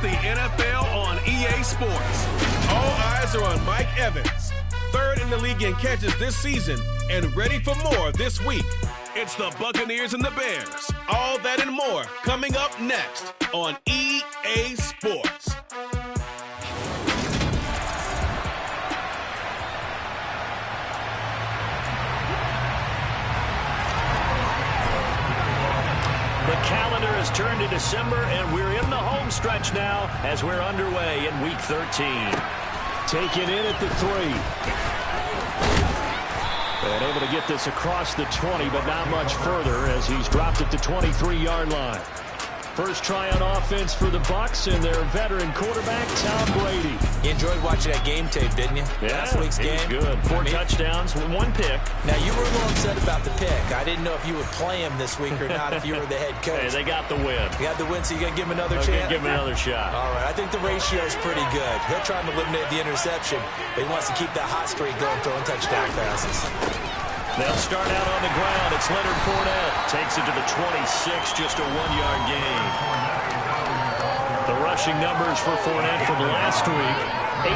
It's the NFL on EA Sports. All eyes are on Mike Evans, third in the league in catches this season and ready for more this week. It's the Buccaneers and the Bears. All that and more coming up next on EA Sports. The calendar has turned to December, and we're in the home stretch now as we're underway in Week 13. Taken in at the 3. And able to get this across the 20, but not much further as he's dropped it to 23-yard line. First try on offense for the Bucs and their veteran quarterback, Tom Brady. You enjoyed watching that game tape, didn't you? Yeah, Last week's game. Good. 4 touchdowns, 1 pick. Now, you were a little upset about the pick. I didn't know if you would play him this week or not if you were the head coach. Hey, they got the win. You got the win, so you got to give him another chance? Give him another shot. All right, I think the ratio is pretty good. He'll try and eliminate the interception, but he wants to keep that hot streak going, throwing touchdown passes. They'll start out on the ground. It's Leonard Fournette. Takes it to the 26, just a 1-yard gain. The rushing numbers for Fournette from last week.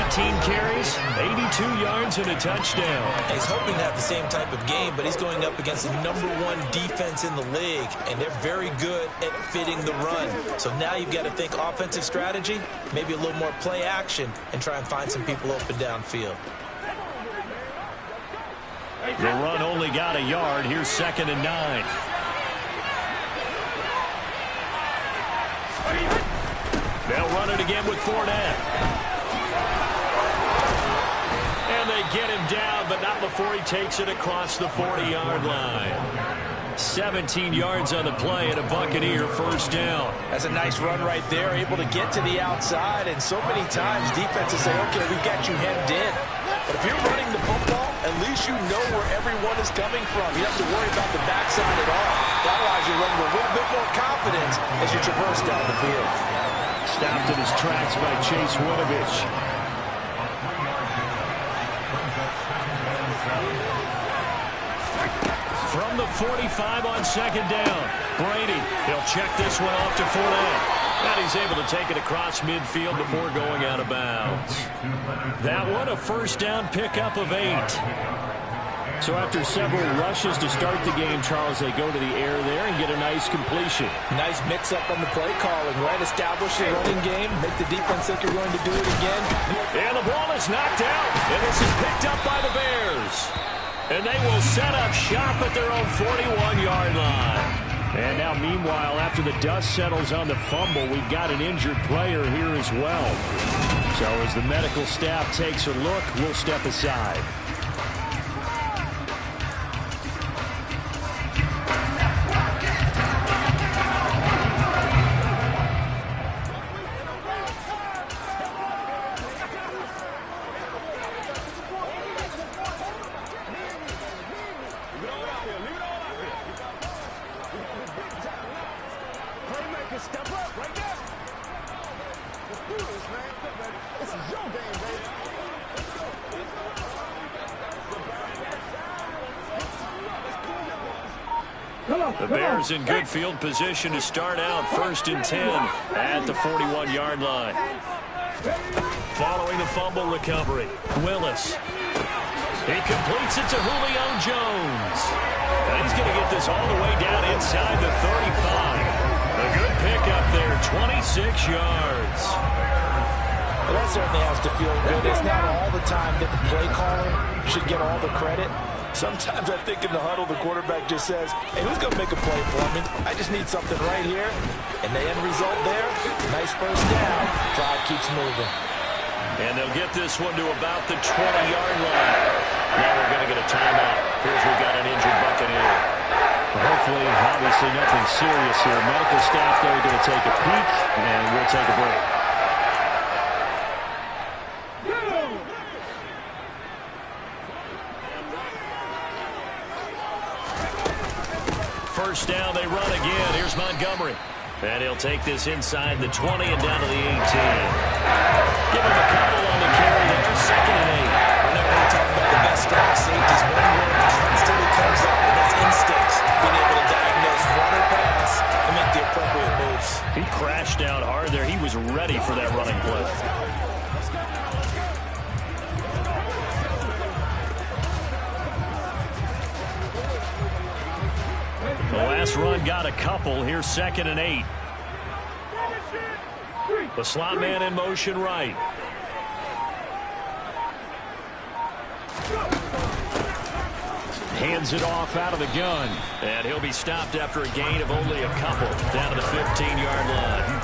18 carries, 82 yards, and a touchdown. He's hoping to have the same type of game, but he's going up against the #1 defense in the league, and they're very good at fitting the run. So now you've got to think offensive strategy, maybe a little more play action, and try and find some people open downfield. The run only got a yard. Here's 2nd and 9. They'll run it again with Fournette. And they get him down, but not before he takes it across the 40-yard line. 17 yards on the play and a Buccaneer first down. That's a nice run right there, able to get to the outside. And so many times defenses say, okay, we've got you hemmed in. But if you're running the football, at least you know where everyone is coming from. You don't have to worry about the backside at all. That allows you to run with a little bit more confidence as you traverse down the field. Stopped in his tracks by Chase Winovich. From the 45 on 2nd down. Brady, he'll check this one off to Fournette. And he's able to take it across midfield before going out of bounds. That one, a first down pickup of 8. So after several rushes to start the game, Charles, they go to the air there and get a nice completion. Nice mix-up on the play calling, right? Establish the running game, make the defense think you're going to do it again. And the ball is knocked out, and this is picked up by the Bears. And they will set up shop at their own 41-yard line. And now, meanwhile, after the dust settles on the fumble, we've got an injured player here as well. So as the medical staff takes a look, we'll step aside. The Bears in good field position to start out 1st and 10 at the 41-yard line. Following the fumble recovery, Willis. He completes it to Julio Jones. And he's going to get this all the way down inside the 35. A good pickup there, 26 yards. Well, that certainly has to feel good. It's not all the time that the play caller should get all the credit. Sometimes I think in the huddle, the quarterback just says, hey, who's going to make a play for me? I just need something right here. And the end result there, nice first down. Drive keeps moving. And they'll get this one to about the 20-yard line. Now we're going to get a timeout. Here's we've got an injured Buccaneer. Well, hopefully, obviously, nothing serious here. Medical staff, though, are going to take a peek, and we'll take a break. First down, they run again. Here's Montgomery. And he'll take this inside the 20 and down to the 18. Give him a couple on the carry there. 2nd and 8. We're not going to talk about the best strong safeties. One word constantly comes up, and that's instincts. Being able to diagnose run or pass and make the appropriate moves. He crashed down hard there. He was ready for this run got a couple. Here's 2nd and 8. The slot man in motion right. Hands it off out of the gun. And he'll be stopped after a gain of only a couple down to the 15-yard line.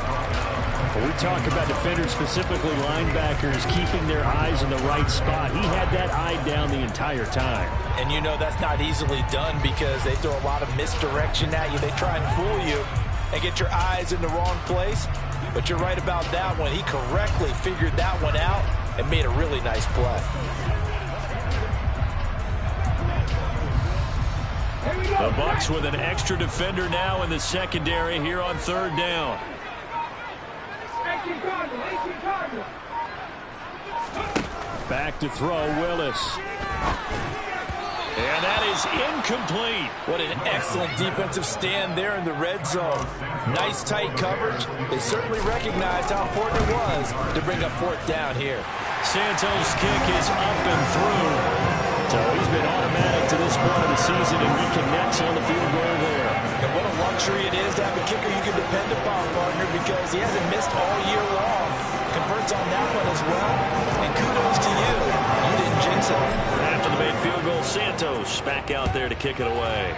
When we talk about defenders, specifically linebackers, keeping their eyes in the right spot, he had that eye down the entire time. And you know that's not easily done because they throw a lot of misdirection at you. They try and fool you and get your eyes in the wrong place. But you're right about that one. He correctly figured that one out and made a really nice play. The Bucs with an extra defender now in the secondary here on 3rd down. Back to throw, Willis. And that is incomplete. What an excellent defensive stand there in the red zone. Nice tight coverage. They certainly recognized how important it was to bring up 4th down here. Santos' kick is up and through. So he's been automatic to this point of the season, and he connects on the field goal there. And what a luxury it is to have a kicker you can depend upon, partner, because he hasn't missed all year long. Converts on that one as well. And kudos to you. You didn't jinx it. After the made field goal, Santos back out there to kick it away.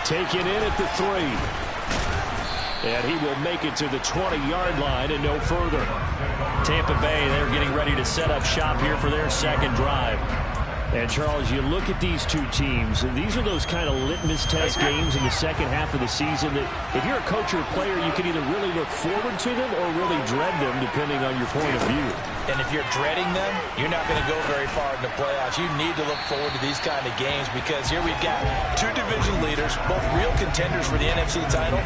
Taken in at the 3. And he will make it to the 20-yard line and no further. Tampa Bay, they're getting ready to set up shop here for their 2nd drive. And, Charles, you look at these two teams, and these are those kind of litmus test games in the second half of the season that if you're a coach or a player, you can either really look forward to them or really dread them, depending on your point of view. And if you're dreading them, you're not going to go very far in the playoffs. You need to look forward to these kind of games because here we've got 2 division leaders, both real contenders for the NFC title.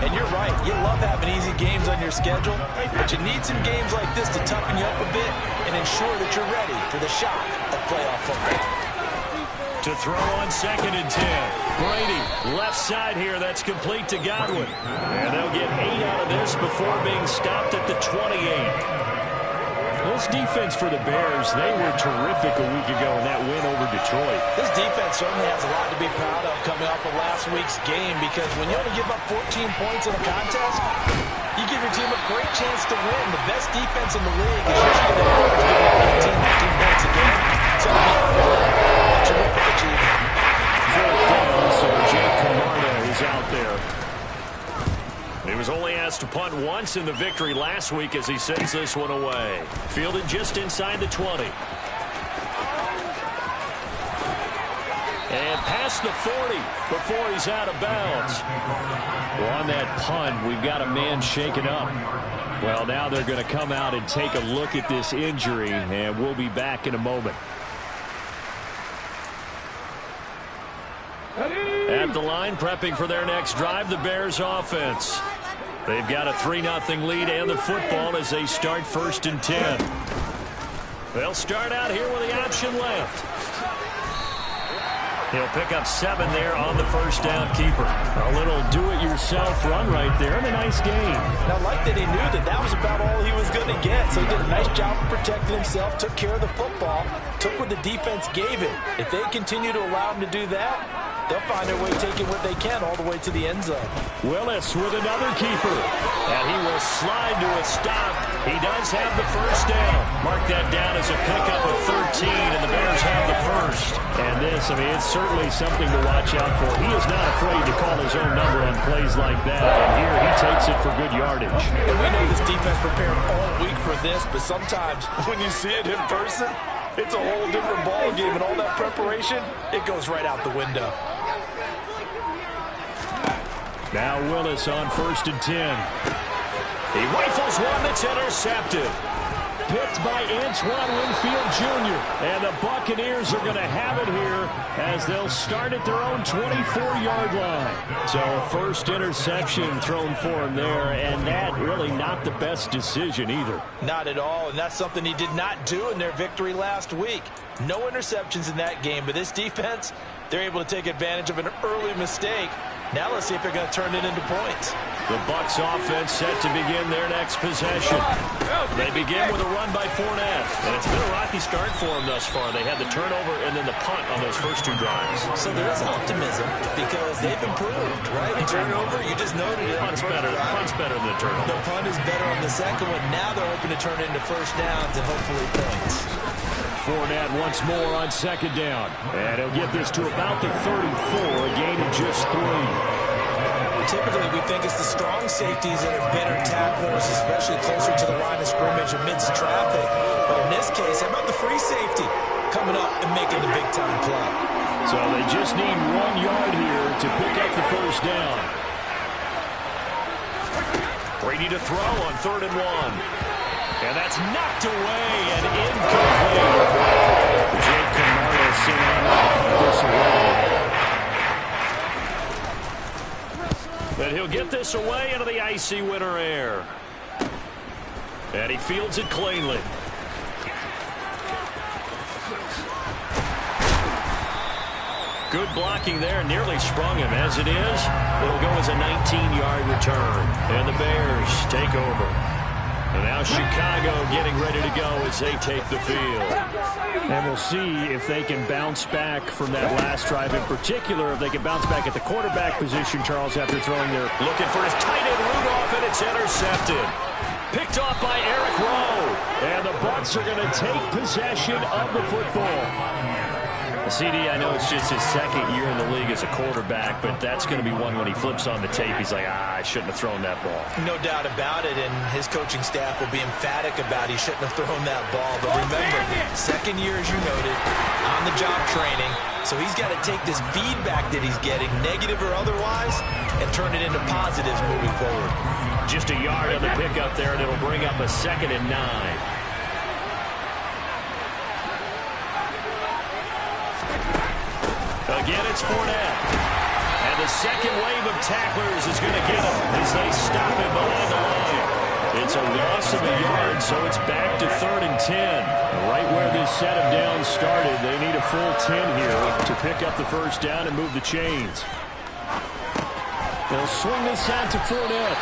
And you're right, you love having easy games on your schedule, but you need some games like this to toughen you up a bit and ensure that you're ready for the shock of playoff football. To throw on 2nd and 10. Brady, left side here, that's complete to Godwin. And they'll get 8 out of this before being stopped at the 28. This defense for the Bears, they were terrific a week ago in that win over Detroit. This defense certainly has a lot to be proud of coming off of last week's game because when you only give up 14 points in a contest, you give your team a great chance to win. The best defense in the league is usually the average giving up 18, 19 points a game. So a terrific achievement. 4th down, so Jake Camarda is out there. He was only asked to punt once in the victory last week as he sends this one away. Fielded just inside the 20. And past the 40 before he's out of bounds. Well, on that punt, we've got a man shaken up. Well, now they're going to come out and take a look at this injury, and we'll be back in a moment. At the line, prepping for their next drive, the Bears offense. They've got a 3-0 lead and the football as they start 1st and 10. They'll start out here with the option left. He'll pick up 7 there on the 1st down keeper. A little do-it-yourself run right there and a nice gain. Now, I like that he knew that that was about all he was going to get, so he did a nice job of protecting himself, took care of the football, took what the defense gave him. If they continue to allow him to do that, they'll find their way taking what they can all the way to the end zone. Willis with another keeper. And he will slide to a stop. He does have the 1st down. Mark that down as a pickup of 13, and the Bears have the 1st. And this, I mean, it's certainly something to watch out for. He is not afraid to call his own number on plays like that. And here he takes it for good yardage. And we know this defense prepared all week for this, but sometimes when you see it in person, it's a whole different ball game, and all that preparation, it goes right out the window. Now Willis on 1st and 10. He rifles one that's intercepted. Picked by Antoine Winfield Jr. And the Buccaneers are going to have it here as they'll start at their own 24-yard line. So a 1st interception thrown for him there, and that really not the best decision either. Not at all, and that's something he did not do in their victory last week. No interceptions in that game, but this defense, they're able to take advantage of an early mistake. Now let's see if they're going to turn it into points. The Bucs offense set to begin their next possession. They begin with a run by Fournette. And it's been a rocky start for them thus far. They had the turnover and then the punt on those first two drives. So there is optimism because they've improved, right? The turnover, you just noted it. Punt's better than the turnover. The punt is better on the second one. Now they're hoping to turn it into first downs and hopefully points. Fournette once more on second down. And he'll get this to about the 34, a gain of just 3. Typically, we think it's the strong safeties that are better tacklers, especially closer to the line of scrimmage amidst traffic. But in this case, how about the free safety coming up and making the big-time play? So they just need 1 yard here to pick up the first down. Brady to throw on 3rd and 1. And that's knocked away and incomplete. Jake Camargo sitting on this away. But he'll get this away into the icy winter air. And he fields it cleanly. Good blocking there. Nearly sprung him. As it is, it'll go as a 19-yard return. And the Bears take over. And now Chicago getting ready to go as they take the field. And we'll see if they can bounce back from that last drive. In particular, if they can bounce back at the quarterback position, Charles, after throwing their... Looking for his tight end Rudolph, and it's intercepted. Picked off by Eric Rowe. And the Bucs are going to take possession of the football. CD, I know it's just his second year in the league as a quarterback, but that's going to be one when he flips on the tape. He's like, I shouldn't have thrown that ball. No doubt about it, and his coaching staff will be emphatic about he shouldn't have thrown that ball. But remember, second year, as you noted, on-the-job training, so he's got to take this feedback that he's getting, negative or otherwise, and turn it into positives moving forward. Just a yard on the pickup there, and it'll bring up a 2nd and 9. Again, it's Fournette. And the second wave of tacklers is going to get him as they stop him behind the line. It's a loss of a yard, so it's back to 3rd and 10. Right where this set of downs started, they need a full 10 here to pick up the first down and move the chains. They'll swing this out to Fournette.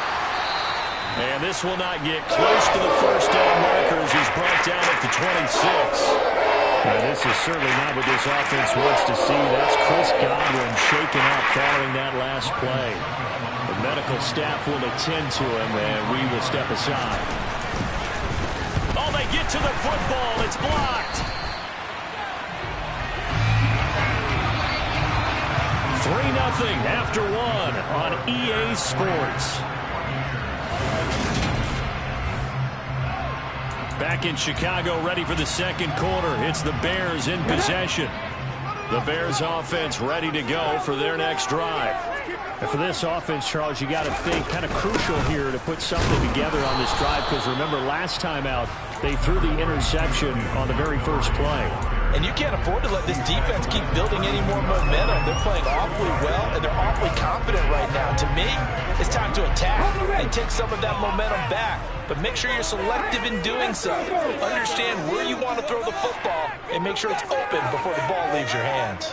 And this will not get close to the first down markers. He's brought down at the 26. This is certainly not what this offense wants to see. That's Chris Godwin shaken up following that last play. The medical staff will attend to him, and we will step aside. Oh, they get to the football. It's blocked. 3-0 after 1 on EA Sports. Back in Chicago, ready for the second quarter. It's the Bears in possession. The Bears offense ready to go for their next drive. And for this offense, Charles, you got to think kind of crucial here to put something together on this drive, because remember last time out, they threw the interception on the very first play. And you can't afford to let this defense keep building any more momentum. They're playing awfully well, and they're awfully confident right now. To me, it's time to attack and take some of that momentum back. But make sure you're selective in doing so. Understand where you want to throw the football, and make sure it's open before the ball leaves your hands.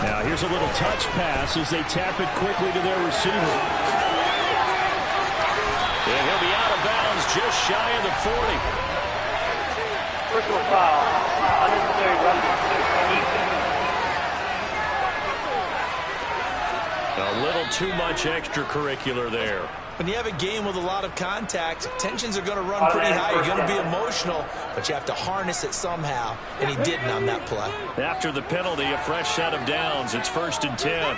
Now here's a little touch pass as they tap it quickly to their receiver. And he'll be out of bounds just shy of the 40. Personal foul, unnecessary roughness. A little too much extracurricular there. When you have a game with a lot of contact, tensions are going to run pretty high. You're going to be emotional, but you have to harness it somehow, and he didn't on that play. After the penalty, a fresh set of downs. It's 1st and 10.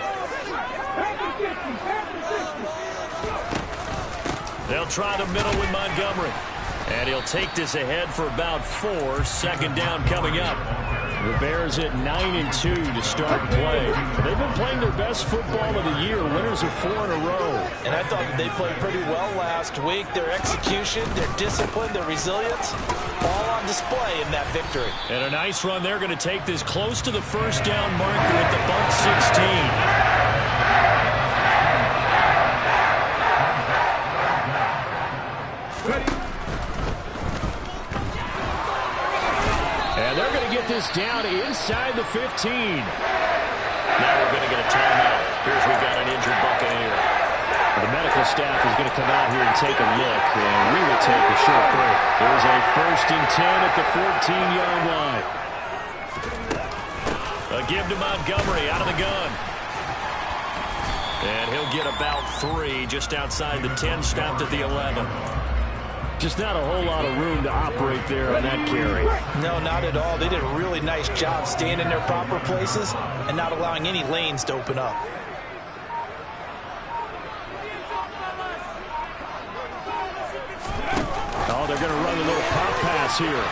They'll try the middle with Montgomery. And he'll take this ahead for about 4. 2nd down coming up. The Bears at 9-2 to start play. They've been playing their best football of the year. Winners of 4 in a row. And I thought that they played pretty well last week. Their execution, their discipline, their resilience, all on display in that victory. And a nice run. They're going to take this close to the first down marker at the Bucs 16. And they're going to get this down inside the 15. Now we're going to get a timeout. Here's we've got an injured Buccaneer. The medical staff is going to come out here and take a look, and we will take a short break. There's a 1st and 10 at the 14-yard line. A give to Montgomery out of the gun. And he'll get about 3 just outside the 10, stopped at the 11. Just not a whole lot of room to operate there on that carry. No, not at all. They did a really nice job staying in their proper places and not allowing any lanes to open up. Oh, they're going to run a little pop pass here.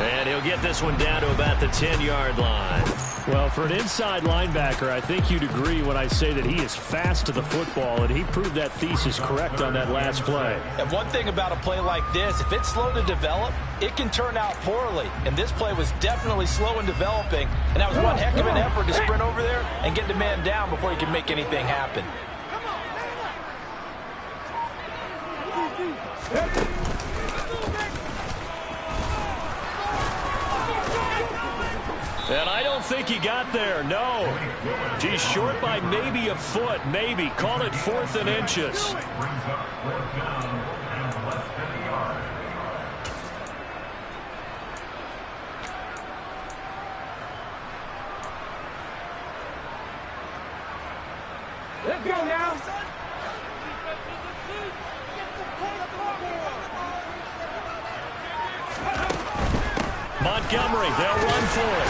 And he'll get this one down to about the 10-yard line. Well, for an inside linebacker, I think you'd agree when I say that he is fast to the football, and he proved that thesis correct on that last play. And one thing about a play like this, if it's slow to develop, it can turn out poorly. And this play was definitely slow in developing, and that was one heck of an effort to sprint over there and get the man down before he can make anything happen. And I don't think he got there, no. He's short by maybe a foot, maybe. Call it 4th and inches. Let's go now. Montgomery, they'll run for it.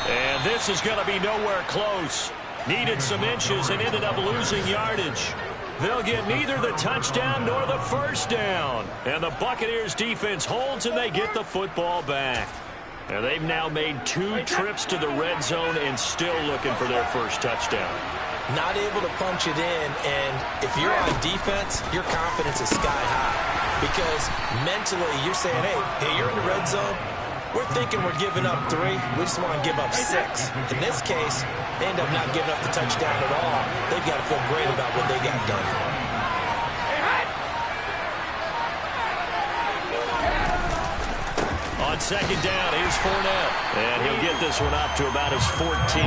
And this is going to be nowhere close. Needed some inches and ended up losing yardage. They'll get neither the touchdown nor the first down. And the Buccaneers defense holds and they get the football back. And they've now made 2 trips to the red zone and still looking for their first touchdown. Not able to punch it in, and if you're on defense, your confidence is sky high. Because mentally, you're saying, hey, you're in the red zone. We're thinking we're giving up 3. We just want to give up 6. In this case, they end up not giving up the touchdown at all. They've got to feel great about what they got done. On 2nd down, here's Fournette. And he'll get this one up to about his 14. 5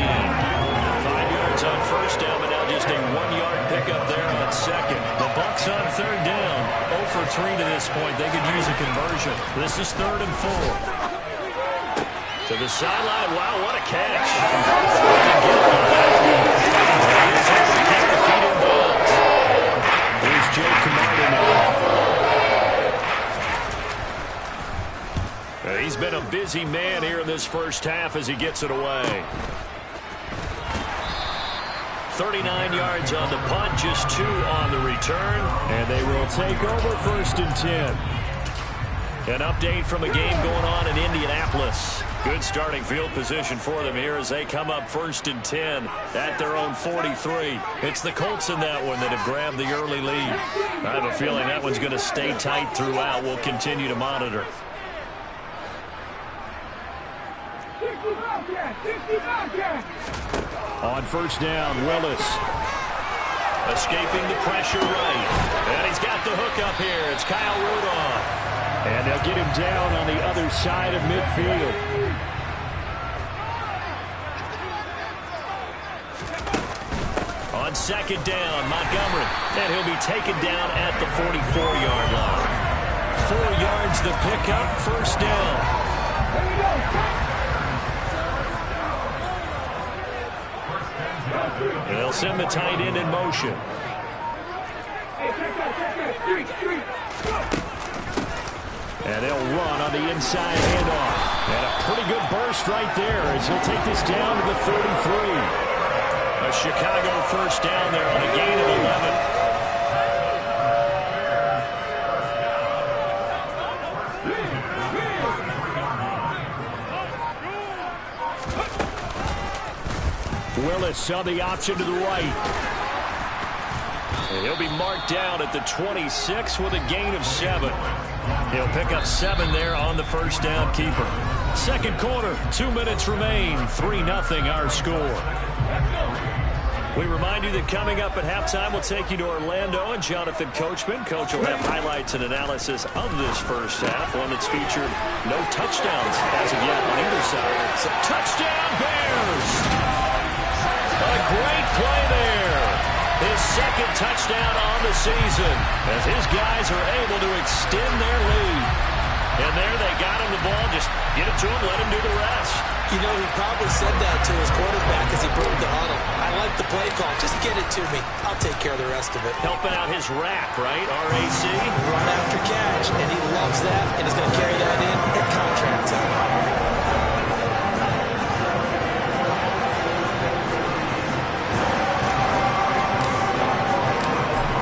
yards on 1st down, but now just a 1-yard pickup there on 2nd. The Bucs on 3rd down. 0 for 3 to this point. They could use a conversion. This is 3rd and 4. To the sideline. Wow, what a catch. Here's Jake Camarda now. He's been a busy man here in this first half as he gets it away. 39 yards on the punt, just 2 on the return. And they will take over 1st and 10. An update from a game going on in Indianapolis. Good starting field position for them here as they come up 1st and 10 at their own 43. It's the Colts in that one that have grabbed the early lead. I have a feeling that one's going to stay tight throughout. We'll continue to monitor. On 1st down, Willis. Escaping the pressure right. And he's got the hook up here. It's Kyle Rudolph. And they'll get him down on the other side of midfield. On 2nd down, Montgomery. And he'll be taken down at the 44-yard line. 4 yards the pickup, 1st down. And they'll send the tight end in motion. And they'll run on the inside handoff. And a pretty good burst right there as he'll take this down to the 33. A Chicago 1st down there on a gain of 11. Willis saw the option to the right. And he'll be marked down at the 26 with a gain of 7. He'll pick up 7 there on the 1st down keeper. 2nd quarter, 2 minutes remain. 3-0 our score. We remind you that coming up at halftime, we'll take you to Orlando and Jonathan Coachman. Coach will have highlights and analysis of this first half, one that's featured no touchdowns as of yet on either side. So touchdown Bears! A great play there. His second touchdown on the season as his guys are able to extend their lead. And there they got him the ball. Just get it to him, let him do the rest. You know, he probably said that to his quarterback as he broke the huddle. I like the play call. Just get it to me. I'll take care of the rest of it. Helping out his rack, right? R-A-C. Run after catch, and he loves that, and is going to carry that in at contract time.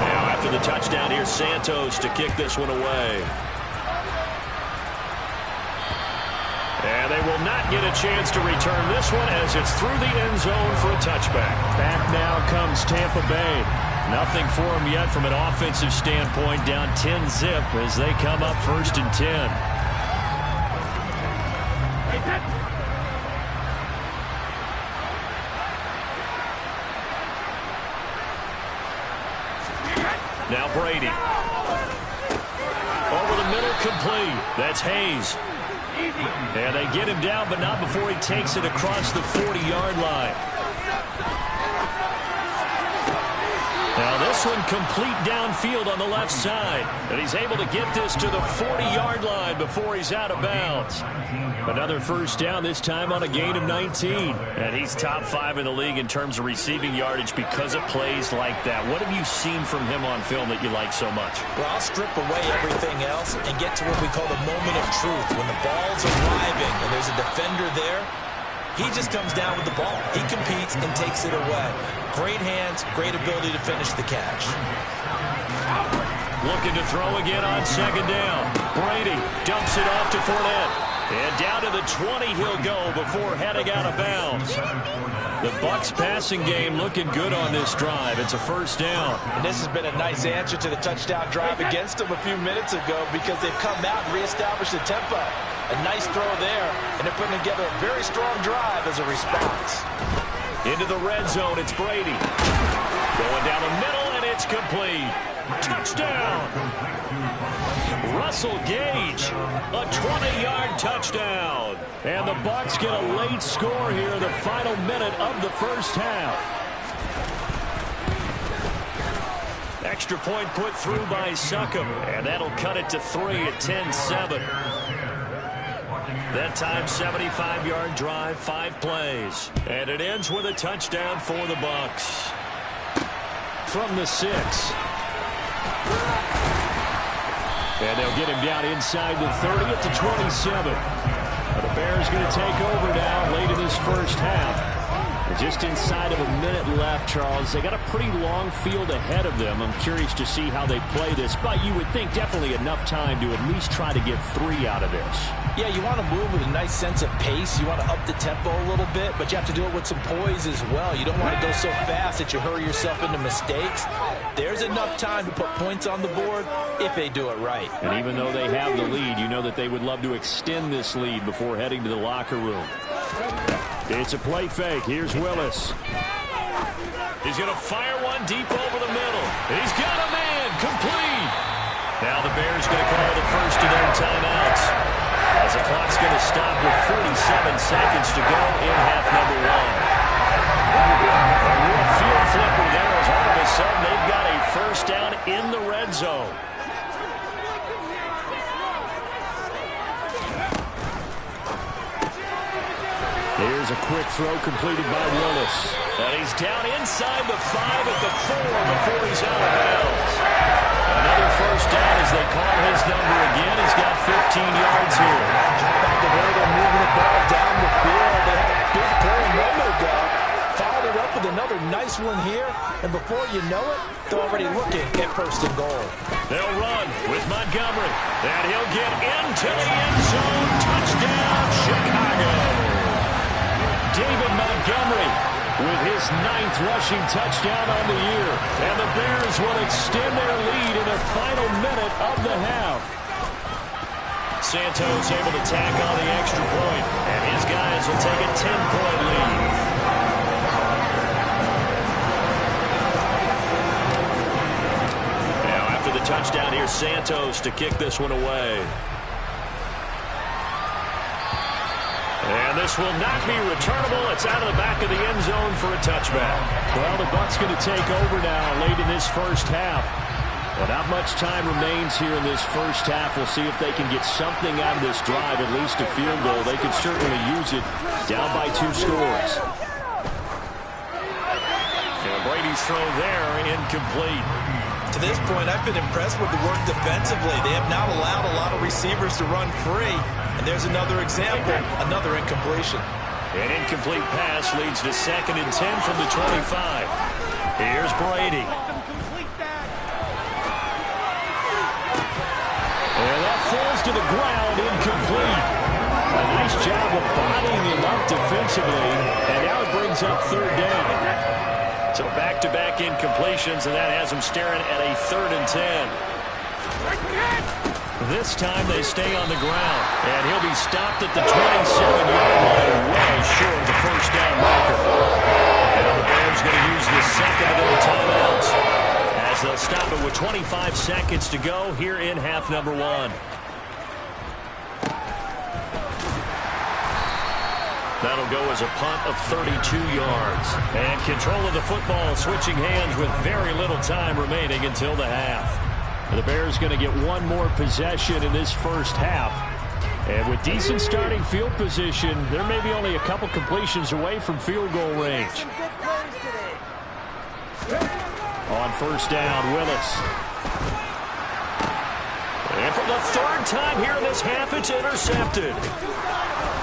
Now after the touchdown, here's Santos to kick this one away. And they will not get a chance to return this one as it's through the end zone for a touchback. Back now comes Tampa Bay. Nothing for them yet from an offensive standpoint. Down 10-zip as they come up 1st and 10. Now Brady. Over the middle, complete. That's Hayes. And they get him down, but not before he takes it across the 40-yard line. Now this one complete downfield on the left side. And he's able to get this to the 40-yard line before he's out of bounds. Another first down, this time on a gain of 19. And he's top 5 in the league in terms of receiving yardage because of plays like that. What have you seen from him on film that you like so much? Well, I'll strip away everything else and get to what we call the moment of truth. When the ball's arriving and there's a defender there, he just comes down with the ball. He competes and takes it away. Great hands, great ability to finish the catch. Looking to throw again on 2nd down. Brady dumps it off to Fournette. And down to the 20 he'll go before heading out of bounds. The Bucs passing game looking good on this drive. It's a first down. And this has been a nice answer to the touchdown drive against them a few minutes ago because they've come out and reestablished the tempo. A nice throw there, and they're putting together a very strong drive as a response. Into the red zone, it's Brady. Going down the middle, and it's complete. Touchdown! Russell Gage, a 20-yard touchdown. And the Bucs get a late score here in the final minute of the first half. Extra point put through by Succop, and that'll cut it to 3 at 10-7. That time, 75-yard drive, 5 plays. And it ends with a touchdown for the Bucs. From the 6. And they'll get him down inside the 30 at the 27. The Bears going to take over now late in this first half. Just inside of a minute left, Charles. They got a pretty long field ahead of them. I'm curious to see how they play this, but you would think definitely enough time to at least try to get 3 out of this. Yeah, you want to move with a nice sense of pace. You want to up the tempo a little bit, but you have to do it with some poise as well. You don't want to go so fast that you hurry yourself into mistakes. There's enough time to put points on the board if they do it right. And even though they have the lead, you know that they would love to extend this lead before heading to the locker room. It's a play fake. Here's Willis. He's going to fire one deep over the middle. He's got a man. Complete. Now the Bears going to call the first of their timeouts, as the clock's going to stop with 47 seconds to go in half number 1. A real field flipper there as all of a sudden they've got a first down in the red zone. Here's a quick throw completed by Willis. And he's down inside the 5 at the 4 before he's out of bounds. Another first down as they call his number again. He's got 15 yards here. Back the way they're moving the ball down the field. They had a big play a moment ago. Followed it up with another nice one here. And before you know it, they're already looking at 1st and goal. They'll run with Montgomery. And he'll get into the end zone. Touchdown, Chicago. David Montgomery with his 9th rushing touchdown on the year. And the Bears will extend their lead in the final minute of the half. Santos able to tack on the extra point, and his guys will take a 10-point lead. Now after the touchdown, here's Santos to kick this one away. And this will not be returnable. It's out of the back of the end zone for a touchback. Well, the Bucs going to take over now late in this first half. Well, not much time remains here in this first half. We'll see if they can get something out of this drive, at least a field goal. They could certainly use it, down by 2 scores. And Brady's throw there, incomplete. To this point, I've been impressed with the work defensively. They have not allowed a lot of receivers to run free. And there's another example, another incompletion. An incomplete pass leads to 2nd and 10 from the 25. Here's Brady. And that falls to the ground, incomplete. A nice job of bodying him up defensively, and now it brings up 3rd down. So back-to-back incompletions, and that has him staring at a 3rd and 10. This time they stay on the ground, and he'll be stopped at the 27-yard line, well short of the first down marker. And the Bears going to use the second of their timeouts, as they'll stop it with 25 seconds to go here in half number 1. That'll go as a punt of 32 yards. And control of the football switching hands with very little time remaining until the half. The Bears going to get one more possession in this first half. And with decent starting field position, there may be only a couple completions away from field goal range. On first down, Willis. And for the 3rd time here in this half, it's intercepted.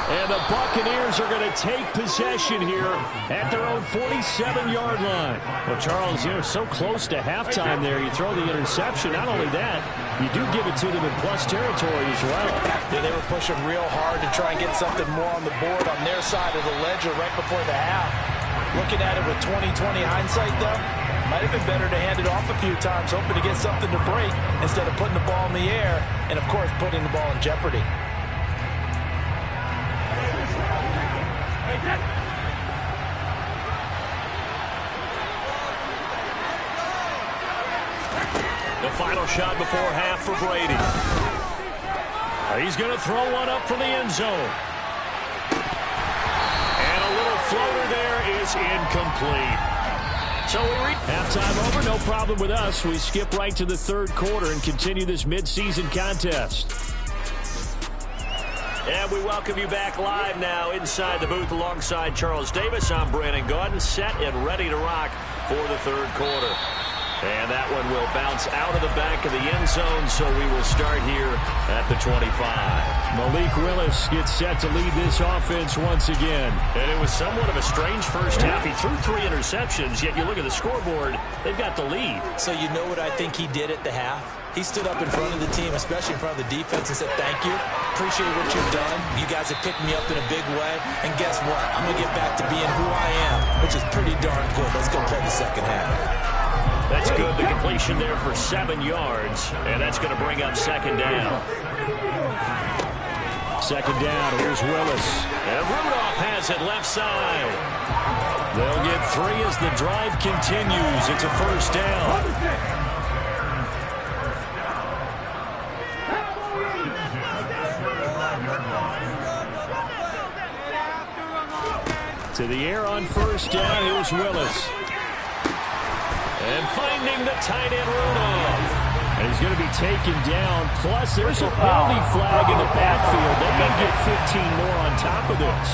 And the Buccaneers are going to take possession here at their own 47-yard line. Well, Charles, so close to halftime there. You throw the interception. Not only that, you do give it to them in plus territory as well. Yeah, they were pushing real hard to try and get something more on the board on their side of the ledger right before the half. Looking at it with 20/20 hindsight, though, might have been better to hand it off a few times, hoping to get something to break instead of putting the ball in the air and, of course, putting the ball in jeopardy. The final shot before half for Brady. He's going to throw one up from the end zone. And a little floater there is incomplete. So we reach halftime over, no problem with us. We skip right to the 3rd quarter and continue this midseason contest. And we welcome you back live now inside the booth alongside Charles Davis. I'm Brandon Gaudin, set and ready to rock for the 3rd quarter. And that one will bounce out of the back of the end zone, so we will start here at the 25. Malik Willis gets set to lead this offense once again. And it was somewhat of a strange first half. He threw 3 interceptions, yet you look at the scoreboard, they've got the lead. So you know what I think he did at the half? He stood up in front of the team, especially in front of the defense, and said, thank you. Appreciate what you've done. You guys have picked me up in a big way. And guess what? I'm going to get back to being who I am, which is pretty darn good. Let's go play the second half. That's good. The completion there for 7 yards. And that's going to bring up 2nd down. 2nd down. Here's Willis. And Rudolph has it left side. They'll get 3 as the drive continues. It's a first down. To the air on first down. Here's Willis. And finding the tight end, Rudolph. And he's going to be taken down. Plus, there's a penalty flag in the backfield. They may get 15 more on top of this.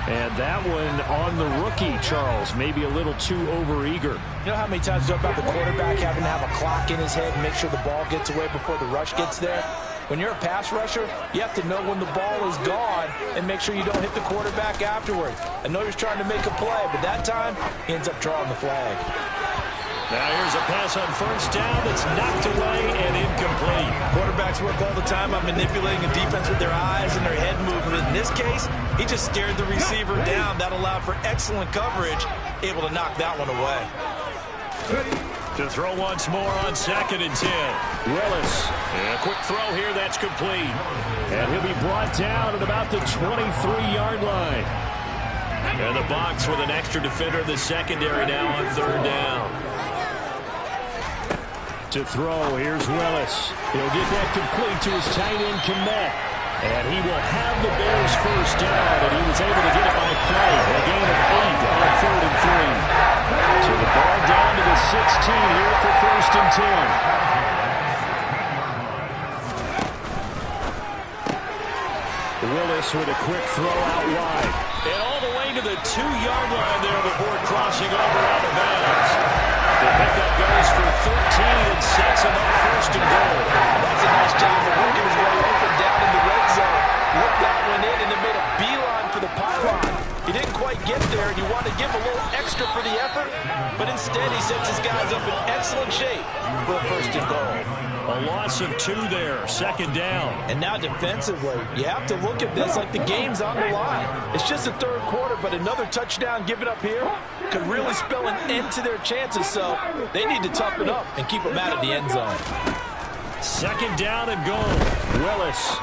And that one on the rookie, Charles, maybe a little too overeager. You know how many times you talk about the quarterback having to have a clock in his head and make sure the ball gets away before the rush gets there? When you're a pass rusher, you have to know when the ball is gone and make sure you don't hit the quarterback afterwards. I know he's trying to make a play, but that time, he ends up drawing the flag. Now here's a pass on first down that's knocked away and incomplete. Quarterbacks work all the time on manipulating a defense with their eyes and their head movement. In this case, he just stared the receiver down. That allowed for excellent coverage, able to knock that one away. To throw once more on 2nd and 10. Willis. And a quick throw here, that's complete. And he'll be brought down at about the 23-yard line. And the box with an extra defender in the secondary now on 3rd down. To throw, here's Willis. He'll get that complete to his tight end, Kmet. And he will have the Bears first down, and he was able to get it by play. A gain of 8 on 3rd and 3. So the ball down to the 16 here for 1st and 10. Willis with a quick throw out wide. And all the way to the 2-yard line there before crossing over out of bounds. The pickup goes for 13 and sets him up 1st and goal. That's a nice job of working his way open down in the red zone. Looked that one in and then made a beeline for the pylon. He didn't quite get there, and you want to give him a little extra for the effort, but instead he sets his guys up in excellent shape for a 1st and goal. A loss of 2 there, 2nd down. And now defensively, you have to look at this like the game's on the line. It's just the 3rd quarter, but another touchdown given up here could really spell an end to their chances, so they need to toughen up and keep them out of the end zone. 2nd down and goal. Willis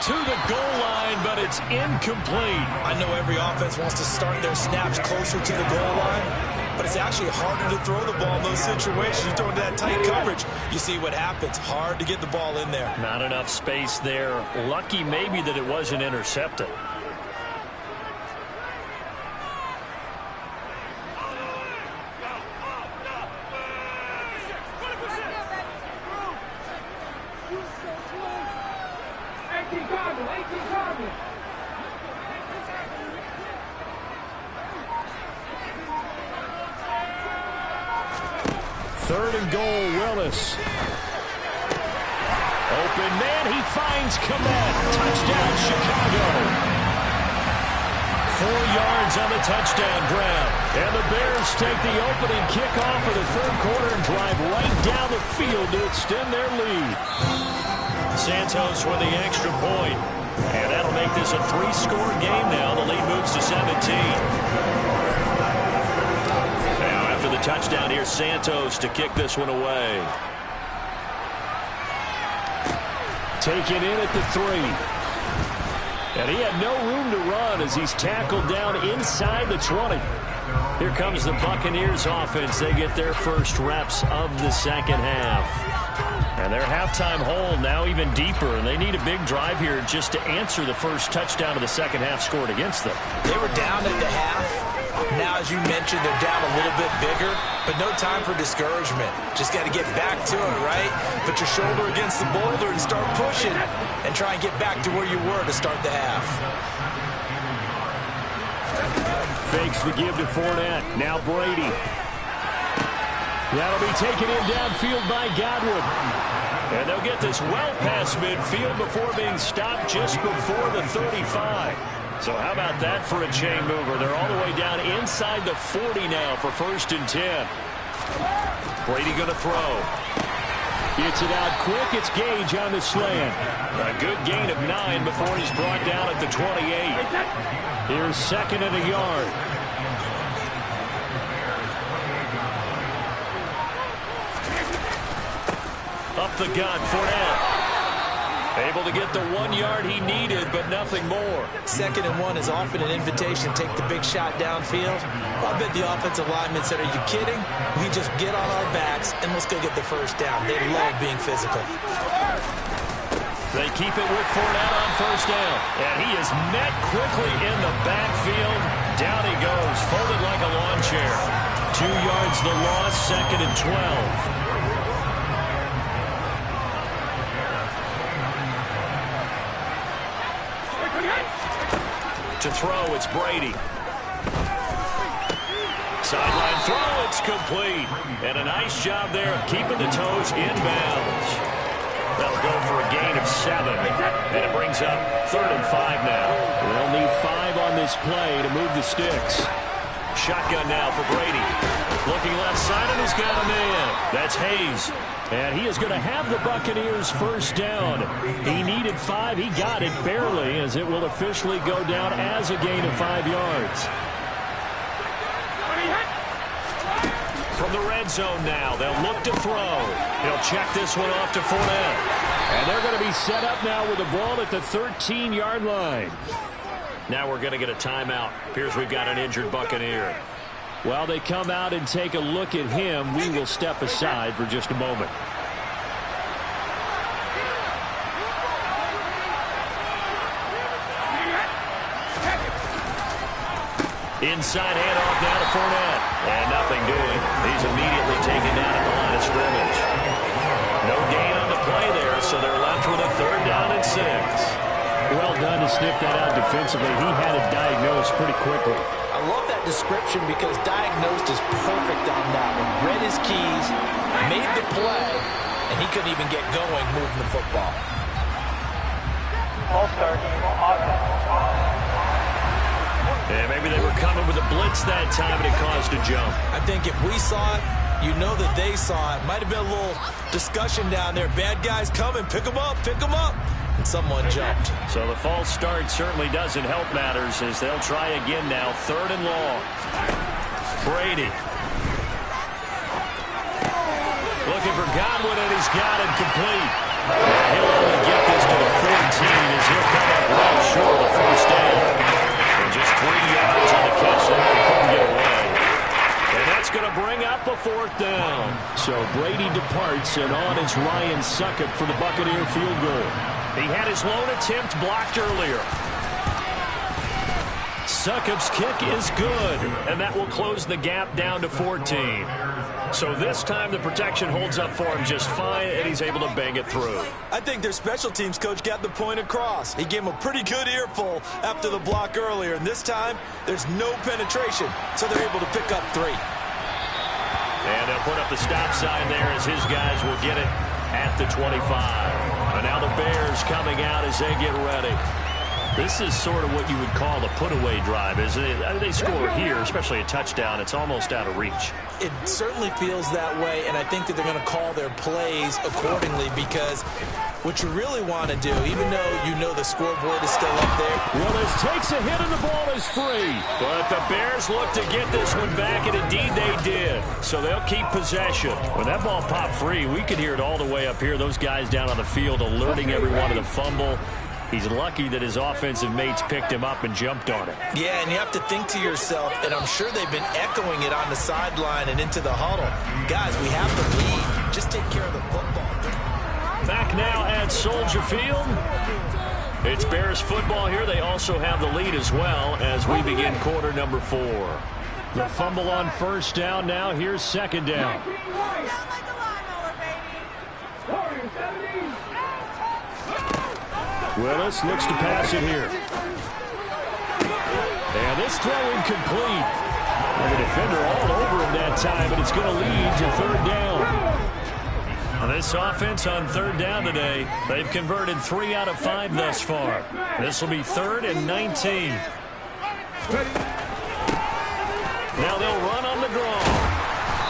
to the goal line, but it's incomplete. I know every offense wants to start their snaps closer to the goal line, but it's actually harder to throw the ball in those situations. You throw into that tight coverage, you see what happens. Hard to get the ball in there. Not enough space there. Lucky maybe that it wasn't intercepted. Third and goal, Willis. Open man, he finds Komet. Touchdown, Chicago. 4 yards on the touchdown grab. And the Bears take the opening kickoff of the 3rd quarter and drive right down the field to extend their lead. Santos with the extra point. And that'll make this a 3-score game now. The lead moves to 17. The touchdown here, Santos to kick this one away. Taken in at the 3. And he had no room to run as he's tackled down inside the 20. Here comes the Buccaneers offense. They get their first reps of the 2nd half. And their halftime hole now even deeper, and they need a big drive here just to answer the first touchdown of the 2nd half scored against them. They were down at the half. Now, as you mentioned, they're down a little bit bigger, but no time for discouragement. Just got to get back to it, right? Put your shoulder against the boulder and start pushing and try and get back to where you were to start the half. Fakes the give to Fournette. Now Brady. That'll be taken in downfield by Godwin. And they'll get this well past midfield before being stopped just before the 35. So how about that for a chain mover? They're all the way down inside the 40 now for 1st and 10. Brady going to throw. Gets it out quick. It's Gage on the slant. A good gain of 9 before he's brought down at the 28. Here's 2nd and a yard. Up the gut, Fournette. Able to get the 1 yard he needed, but nothing more. 2nd and 1 is often an invitation to take the big shot downfield. I bet the offensive lineman said, are you kidding? We just get on our backs and let's go get the first down. They love being physical. They keep it with Fournette on 1st down. And he is met quickly in the backfield. Down he goes, folded like a lawn chair. 2 yards the loss, 2nd and 12. To throw, it's Brady. Sideline throw, it's complete. And a nice job there of keeping the toes inbounds. That'll go for a gain of 7. And it brings up 3rd and 5 now. They'll need 5 on this play to move the sticks. Shotgun now for Brady. Looking left side, and he's got a man. That's Hayes. And he is going to have the Buccaneers first down. He needed 5. He got it barely, as it will officially go down as a gain of 5 yards. From the red zone now, they'll look to throw. He'll check this one off to Fournette. And they're going to be set up now with the ball at the 13-yard line. Now we're going to get a timeout. Appears we've got an injured Buccaneer. While they come out and take a look at him, we will step aside for just a moment. Inside handoff now to Fournette. And nothing doing. He's immediately taken down at the line of scrimmage. No gain on the play there, so they're left with a 3rd down and 6. Well done to sniff that out defensively. He had it diagnosed pretty quickly. I love that description because diagnosed is perfect on that one. Read his keys, made the play, and he couldn't even get going moving the football. All-star game, offense. And maybe they were coming with a blitz that time, and it caused a jump. I think if we saw it, you know that they saw it. Might have been a little discussion down there. Bad guys coming, pick them up, pick them up. And someone jumped. So the false start certainly doesn't help matters as they'll try again now. 3rd and long. Brady. Looking for Godwin, and he's got it complete. He'll only get this to the 14 as he'll come up well short of the 1st down. And just 3 yards on the catch there. He couldn't get away. And that's going to bring up a 4th down. So Brady departs, and on is Ryan Succop for the Buccaneer field goal. He had his lone attempt blocked earlier. Succop's kick is good, and that will close the gap down to 14. So this time the protection holds up for him just fine, and he's able to bang it through. I think their special teams coach got the point across. He gave him a pretty good earful after the block earlier, and this time there's no penetration, so they're able to pick up 3. And they'll put up the stop sign there as his guys will get it at the 25. And now the Bears coming out as they get ready. This is sort of what you would call a put-away drive, isn't it? They score here, especially a touchdown. It's almost out of reach. It certainly feels that way, and I think that they're going to call their plays accordingly because what you really want to do, even though you know the scoreboard is still up there. Willis takes a hit, and the ball is free. But the Bears look to get this one back, and indeed they did. So they'll keep possession. When that ball popped free, we could hear it all the way up here. Those guys down on the field alerting everyone to the fumble. He's lucky that his offensive mates picked him up and jumped on it. Yeah, and you have to think to yourself, and I'm sure they've been echoing it on the sideline and into the huddle. Guys, we have the lead. Just take care of the football. Back now at Soldier Field. It's Bears football here. They also have the lead as well as we begin quarter number 4. The fumble on 1st down now. Here's 2nd down. Willis looks to pass it here. And this throw incomplete. And the defender all over him that time, and it's going to lead to 3rd down. This offense on 3rd down today, they've converted 3 out of 5 thus far. This will be 3rd and 19. Now they'll run on the draw.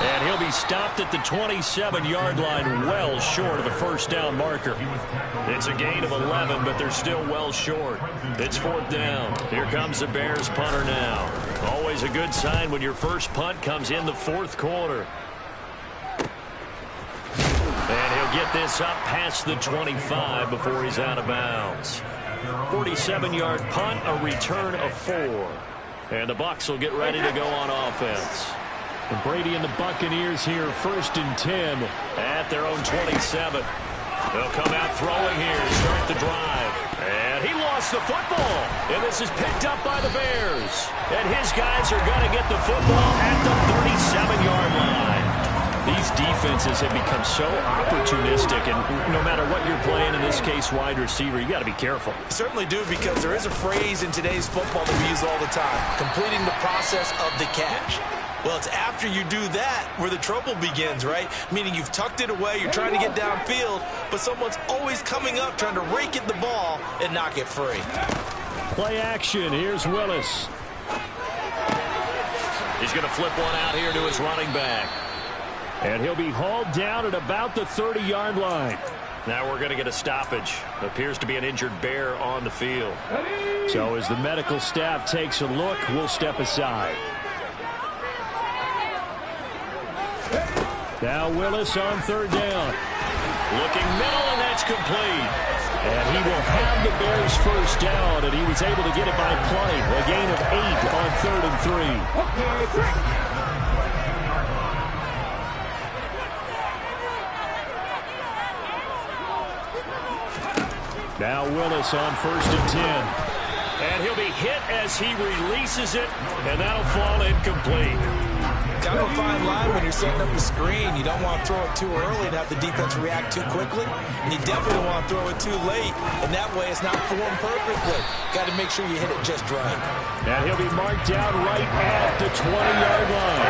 And he'll be stopped at the 27-yard line, well short of the 1st down marker. It's a gain of 11, but they're still well short. It's 4th down. Here comes the Bears punter now. Always a good sign when your first punt comes in the 4th quarter. And he'll get this up past the 25 before he's out of bounds. 47-yard punt, a return of 4. And the Bucs will get ready to go on offense. And Brady and the Buccaneers here, 1st and 10 at their own 27. They'll come out throwing here to start the drive. And he lost the football. And this is picked up by the Bears. And his guys are going to get the football at the 37-yard line. These defenses have become so opportunistic, and no matter what you're playing, in this case wide receiver, you got to be careful. Certainly do, because there is a phrase in today's football that we use all the time, completing the process of the catch. Well, it's after you do that where the trouble begins, right? Meaning you've tucked it away, you're trying to get downfield, but someone's always coming up trying to rake at the ball and knock it free. Play action. Here's Willis. He's going to flip one out here to his running back. And he'll be hauled down at about the 30-yard line. Now we're going to get a stoppage. Appears to be an injured Bear on the field. So as the medical staff takes a look, we'll step aside. Now Willis on 3rd down. Looking middle, and that's complete. And he will have the Bears' 1st down, and he was able to get it by play. A gain of 8 on 3rd and 3. Now Willis on 1st and 10. And he'll be hit as he releases it, and that'll fall incomplete. Kind of a fine line when you're setting up the screen. You don't want to throw it too early and have the defense react too quickly. And you definitely don't want to throw it too late. And that way it's not formed perfectly. Got to make sure you hit it just right. And he'll be marked down right at the 20-yard line.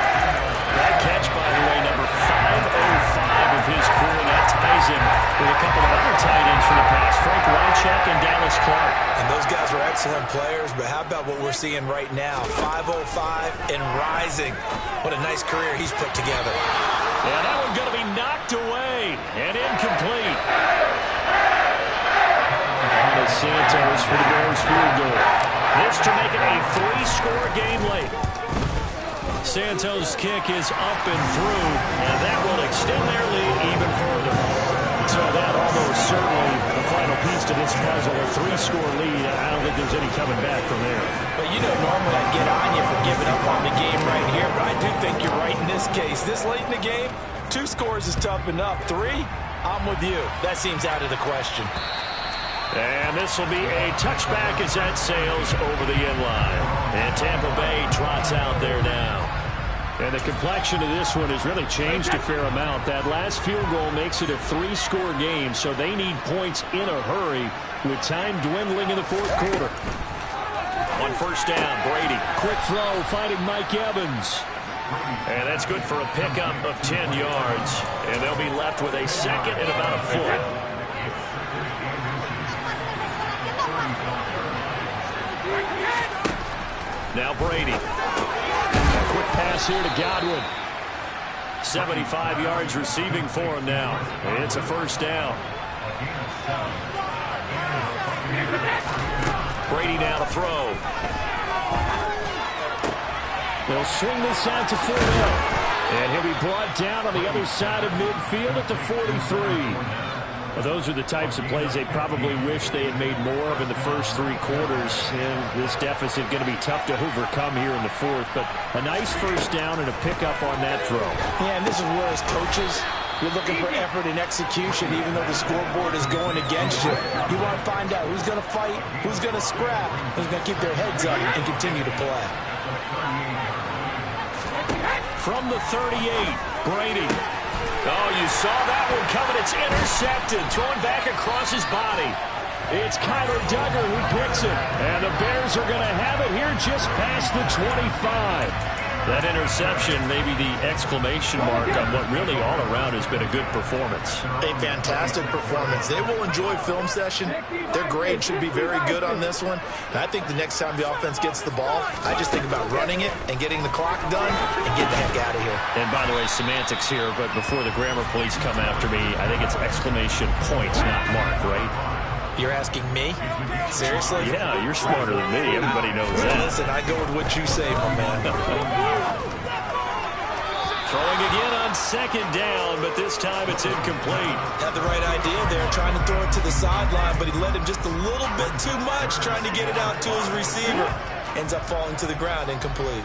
That catch, by the way, number 505 of his career. That ties him with a couple of other tight ends from the past, Frank Wycheck and Dallas Clark. And those guys were excellent players, but how about what we're seeing right now? 505 and rising. What a nice career he's put together. Yeah, that one's going to be knocked away and incomplete. And it's Santos for the Bears field goal. This to make it a 3-score game late. Santos' kick is up and through, and that will extend their lead even further. So that almost certainly the final piece to this puzzle, a 3-score lead. I don't think there's any coming back from there. But you know, normally I'd get on you for giving up on the game right here, but I do think you're right in this case. This late in the game, 2 scores is tough enough. 3, I'm with you. That seems out of the question. And this will be a touchback as that sails over the end line. And Tampa Bay trots out there now. And the complexion of this one has really changed a fair amount. That last field goal makes it a 3-score game, so they need points in a hurry with time dwindling in the fourth quarter. On first down, Brady. Quick throw, finding Mike Evans. And that's good for a pickup of 10 yards. And they'll be left with a second and about a foot. Now Brady. A quick pass here to Godwin. 75 yards receiving for him now. It's a first down. Brady now to throw. They'll swing this out to Fournette. And he'll be brought down on the other side of midfield at the 43. Well, those are the types of plays they probably wish they had made more of in the first 3 quarters. And this deficit going to be tough to overcome here in the fourth. But a nice first down and a pickup on that throw. Yeah, and this is where as coaches, you're looking for effort and execution, even though the scoreboard is going against you. You want to find out who's going to fight, who's going to scrap, who's going to keep their heads up and continue to play. From the 38, Brady. Oh, you saw that one coming. It's intercepted. Thrown back across his body. It's Kyler Duggar who picks it. And the Bears are going to have it here just past the 25. That interception, maybe the exclamation mark on what really all around has been a good performance. A fantastic performance. They will enjoy film session. Their grade should be very good on this one. And I think the next time the offense gets the ball, I just think about running it and getting the clock done and getting the heck out of here. And by the way, semantics here, but before the grammar police come after me, I think it's exclamation points, not mark, right? You're asking me? Seriously? Yeah, you're smarter than me. Everybody knows that. Listen, I go with what you say, my man. Throwing again on second down, but this time it's incomplete. Had the right idea there, trying to throw it to the sideline, but he led him just a little bit too much, trying to get it out to his receiver. Ends up falling to the ground, incomplete.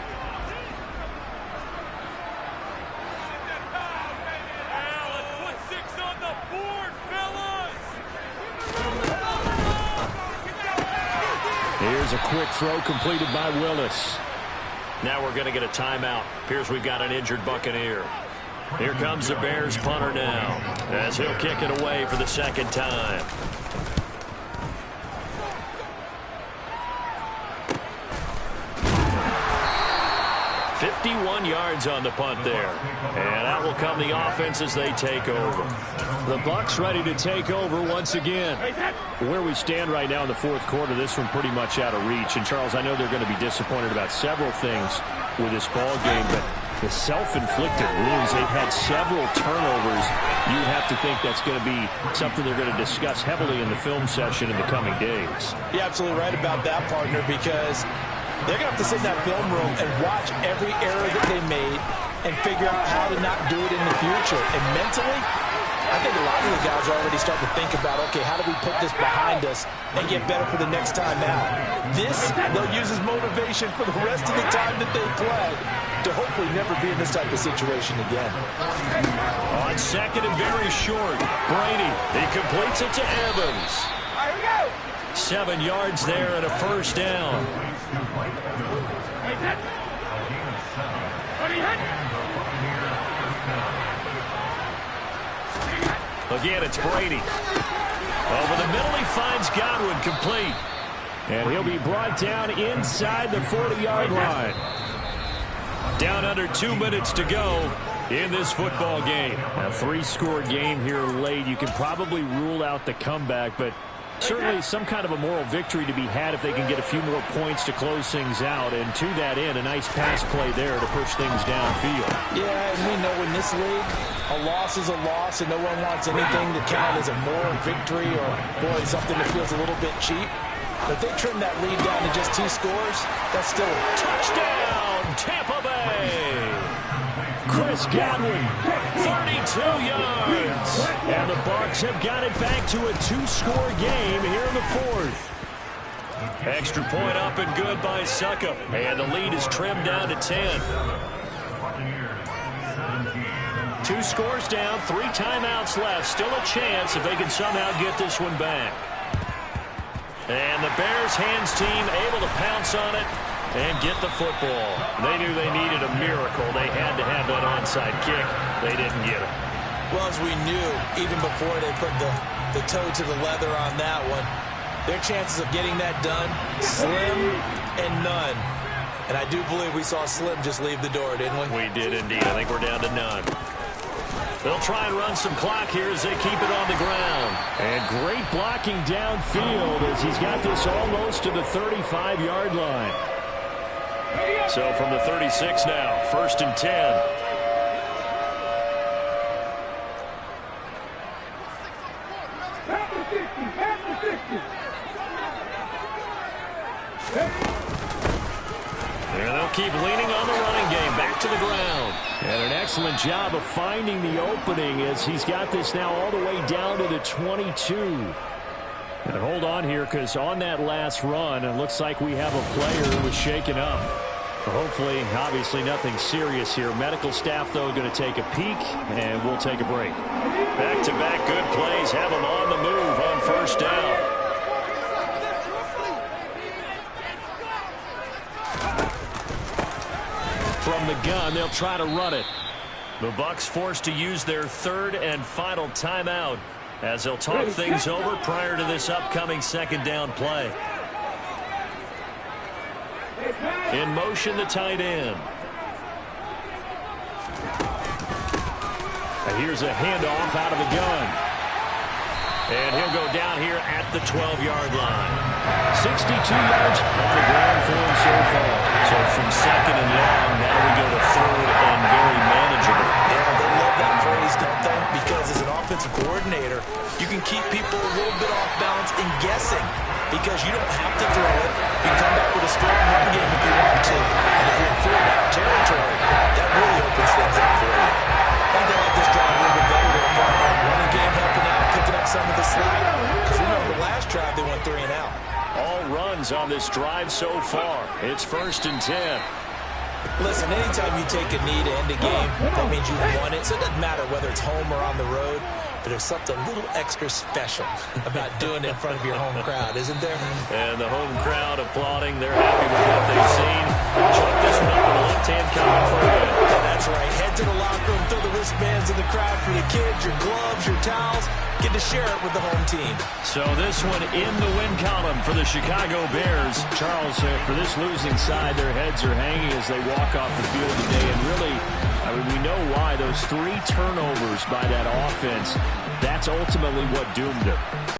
Here's a quick throw completed by Willis. Now we're going to get a timeout. Appears we've got an injured Buccaneer. Here comes the Bears punter now, as he'll kick it away for the second time. $51 yards on the punt there. And out will come the offense as they take over. The Bucs ready to take over once again. Where we stand right now in the fourth quarter, this one pretty much out of reach. And, Charles, I know they're going to be disappointed about several things with this ball game, but the self-inflicted wounds, they've had several turnovers. You have to think that's going to be something they're going to discuss heavily in the film session in the coming days. You're absolutely right about that, partner, because they're going to have to sit in that film room and watch every error that they made and figure out how to not do it in the future. And mentally, I think a lot of the guys are already starting to think about, okay, how do we put this behind us and get better for the next time out? This, they'll use as motivation for the rest of the time that they play to hopefully never be in this type of situation again. On second and very short, Brady, he completes it to Evans. 7 yards there and a first down. Again, it's Brady. Over the middle, he finds Godwin, complete. And he'll be brought down inside the 40-yard line. Down under 2 minutes to go in this football game. A 3-score game here late. You can probably rule out the comeback, but certainly some kind of a moral victory to be had if they can get a few more points to close things out. And to that end, a nice pass play there to push things downfield. Yeah, and we know in this league, a loss is a loss, and no one wants anything to count as a moral victory or, boy, something that feels a little bit cheap. But if they trim that lead down to just 2 scores, that's still a touchdown, Tampa Bay. Chris Godwin, 32 yards. And the Bucs have got it back to a 2-score game here in the 4th. Extra point up and good by Suckup. And the lead is trimmed down to 10. 2 scores down, 3 timeouts left. Still a chance if they can somehow get this one back. And the Bears hands team able to pounce on it and get the football. They knew they needed a miracle. They had to have that onside kick. They didn't get it. Well, as we knew, even before they put the toe to the leather on that one, their chances of getting that done, slim and none. And I do believe we saw Slim just leave the door, didn't we? We did indeed. I think we're down to none. They'll try and run some clock here as they keep it on the ground. And great blocking downfield as he's got this almost to the 35-yard line. So from the 36 now, 1st and 10. And they'll keep leaning on the running game. Back to the ground. And an excellent job of finding the opening as he's got this now all the way down to the 22. And hold on here because on that last run, it looks like we have a player who was shaken up. Hopefully, obviously nothing serious here. Medical staff, though, going to take a peek, and we'll take a break. Back-to-back good plays have them on the move on 1st down. From the gun, they'll try to run it. The Bucs forced to use their 3rd and final timeout as they'll talk things over prior to this upcoming 2nd down play. In motion, the tight end. And here's a handoff out of the gun. And he'll go down here at the 12-yard line. 62 yards on the ground for him so far. So from 2nd and long, now we go to 3rd and very manageable. Yeah, they love that phrase, don't they? Because as an offensive coordinator, you can keep people a little bit off balance and guessing because you don't have to throw it. You can come back with a strong run game if you want to. And if you're in 4-down territory, that really opens things up for you. I think they like this drive a little bit better with a running game helping out, picking up some of the slack. Because we know the last drive they went 3 and out. All runs on this drive so far. It's 1st and 10. Listen, anytime you take a knee to end a game, that means you've won it. So it doesn't matter whether it's home or on the road. But there's something a little extra special about doing it in front of your home crowd, isn't there? And the home crowd applauding. They're happy with what they've seen. Chuck this one up in the left-hand column for you. Yeah, that's right. Head to the locker room, throw the wristbands in the crowd for your kids, your gloves, your towels. Get to share it with the home team. So this one in the win column for the Chicago Bears. Charles, for this losing side, their heads are hanging as they walk off the field today. And really, I mean, we know why. Those 3 turnovers by that offense, that's ultimately what doomed them.